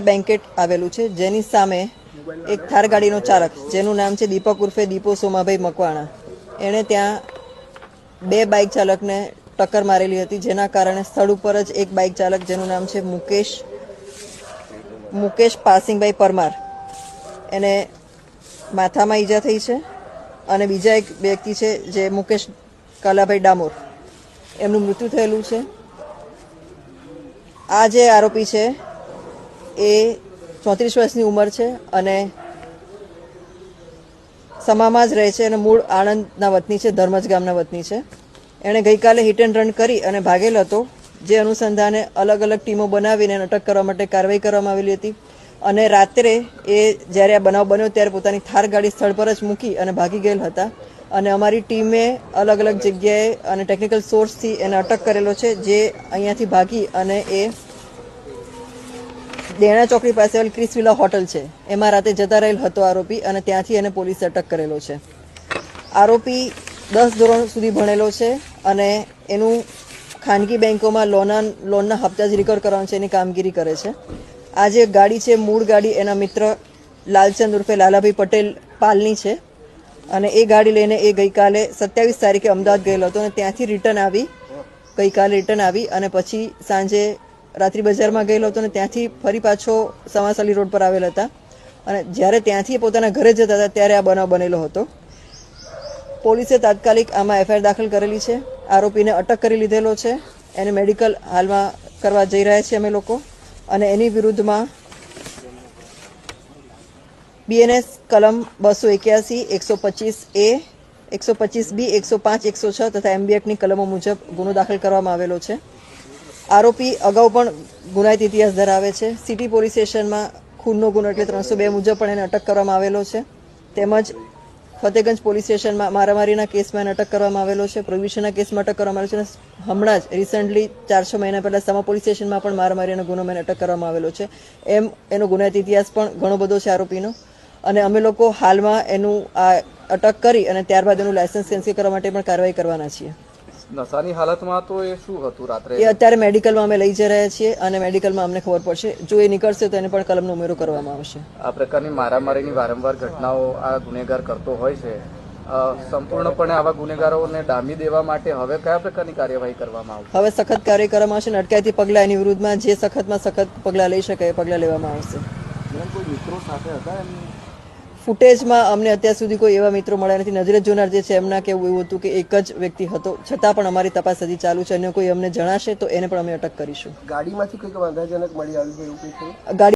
Banquet આવેલું છે, જેની સામે એક થાર ગાડીનો ચાલક જેનું નામ છે દીપક ઉર્ફે દીપો સોમાભાઈ મકવાણા, એણે ત્યાં બે બાઇક ચાલકને ટક્કર મારેલી હતી, જેના કારણે સ્થળ ઉપર જ એક બાઇક ચાલક જેનું નામ છે મુકેશ પાસિંગભાઈ પરમાર, એને માથામાં ઈજા થઈ છે અને બીજા એક વ્યક્તિ છે જે મુકેશ કાલાભાઈ ડામોર, એમનું મૃત્યુ થયેલું છે. આ જે આરોપી છે એ 34 વર્ષની ઉંમર છે અને સમામાં જ રહે છે અને મૂળ આણંદના વતની છે, ધર્મજ ગામના વતની છે. એણે ગઈકાલે હિટ એન્ડ રન કરી અને ભાગેલ હતો, જે અનુસંધાને અલગ અલગ ટીમો બનાવીને અટક કરવા માટે કાર્યવાહી કરવામાં આવેલી હતી. અને રાત્રે એ જ્યારે આ બનાવ બન્યો ત્યારે પોતાની થાર ગાડી સ્થળ પર જ મૂકી અને ભાગી ગયેલ હતા. અને અમારી ટીમે અલગ અલગ જગ્યાએ અને ટેકનિકલ સોર્સથી એને અટક કરેલો છે, જે અહીંયાથી ભાગી અને એ દેણા ચોકડી પાસે ક્રિસ વિલા હોટલ છે એમાં રાતે જતા રહેલ હતો આરોપી, અને ત્યાંથી એને પોલીસે અટક કરેલો છે. આરોપી 10 ધોરણ સુધી ભણેલો છે અને એનું ખાનગી બેંકોમાં લોનના હપ્તા જ રિકવર કરવાનું છે એની કામગીરી કરે છે. આ જે ગાડી છે, મૂળ ગાડી એના મિત્ર લાલચંદ ઉર્ફે લાલાભાઈ પટેલ પાલની છે અને એ ગાડી લઈને એ ગઈકાલે 27 તારીખે અમદાવાદ ગયેલો હતો અને ત્યાંથી ગઈકાલે રિટર્ન આવી અને પછી સાંજે રાત્રિ બજારમાં ગયેલો હતો અને ત્યાંથી ફરી પાછો સમાસાલી રોડ પર આવેલા હતા. અને જ્યારે ત્યાંથી પોતાના ઘરે જતા હતા ત્યારે આ બનાવ બનેલો હતો. પોલીસે તાત્કાલિક આમાં એફઆઈઆર દાખલ કરેલી છે. આરોપીને અટક કરી લીધેલો છે. એને મેડિકલ હાલમાં કરવા જઈ રહ્યા છીએ અમે લોકો, અને એની વિરુદ્ધમાં બીએનએસ કલમ 281, 125A, 125B, 105, 106 તથા એમબી એક્ટની કલમો મુજબ ગુનો દાખલ કરવામાં આવેલો છે. આરોપી અગાઉ પણ ગુનાહિત ઇતિહાસ ધરાવે છે. સિટી પોલીસ સ્ટેશનમાં ખૂનનો ગુનો એટલે 302 મુજબ પણ એને અટક કરવામાં આવેલો છે. તેમજ ફતેગંજ પોલીસ સ્ટેશનમાં મારામારીના કેસમાં એને અટક કરવામાં આવેલો છે. પ્રોહિબિશનના કેસમાં અટક કરવામાં આવેલો છે. હમણાં જ રિસન્ટલી 4-6 મહિના પહેલા સમા પોલીસ સ્ટેશનમાં પણ મારામારીનો ગુનો મને અટક કરવામાં આવેલો છે. એમ એનો ગુનાહિત ઇતિહાસ પણ ઘણો બધો છે આરોપીનો. અને અમે લોકો હાલમાં એનું આ અટક કરી અને ત્યારબાદ એનું લાયસન્સ કેન્સલ કરવા માટે પણ કાર્યવાહી કરવાના છીએ. નશાની હાલતમાં તો એ શું હતું રાત્રે? એ અત્યારે મેડિકલમાં અમે લઈ જઈ રહ્યા છીએ અને મેડિકલમાં અમને ખબર પડશે. જો એ નીકળશે તો એને પણ કલમનો ઉમેરો કરવામાં આવશે. આ પ્રકારની મારામારીની વારંવાર ઘટનાઓ આ ગુનેગાર કરતો હોય છે. સંપૂર્ણપણે આવા ગુનેગારોને ડામી દેવા માટે હવે કયા પ્રકારની કાર્યવાહી કરવામાં આવશે? હવે સખત કાર્યવાહી કરવામાં આવશે અને અટકાયતી પગલાં એની વિરુદ્ધમાં જે સખતમાં સખત પગલાં લઈ શકાય એ પગલાં લેવામાં આવશે. કોઈ મિત્રો સાથે હતા એમની? ફૂટેજમાં અમને અત્યાર સુધી કોઈ એવા મિત્રો મળ્યા નથી. નજરે જોનાર જે છે એમના કેવું એવું હતું કે એક જ વ્યક્તિ હતો, છતાં પણ અમારી તપાસ હજી ચાલુ છે. અને કોઈ અમને જણાશે તો એને પણ અમે અટક કરીશું. ગાડીમાંથી કંઈક વાંધાજનક મળી આવ્યું એવું કંઈ? ગાડી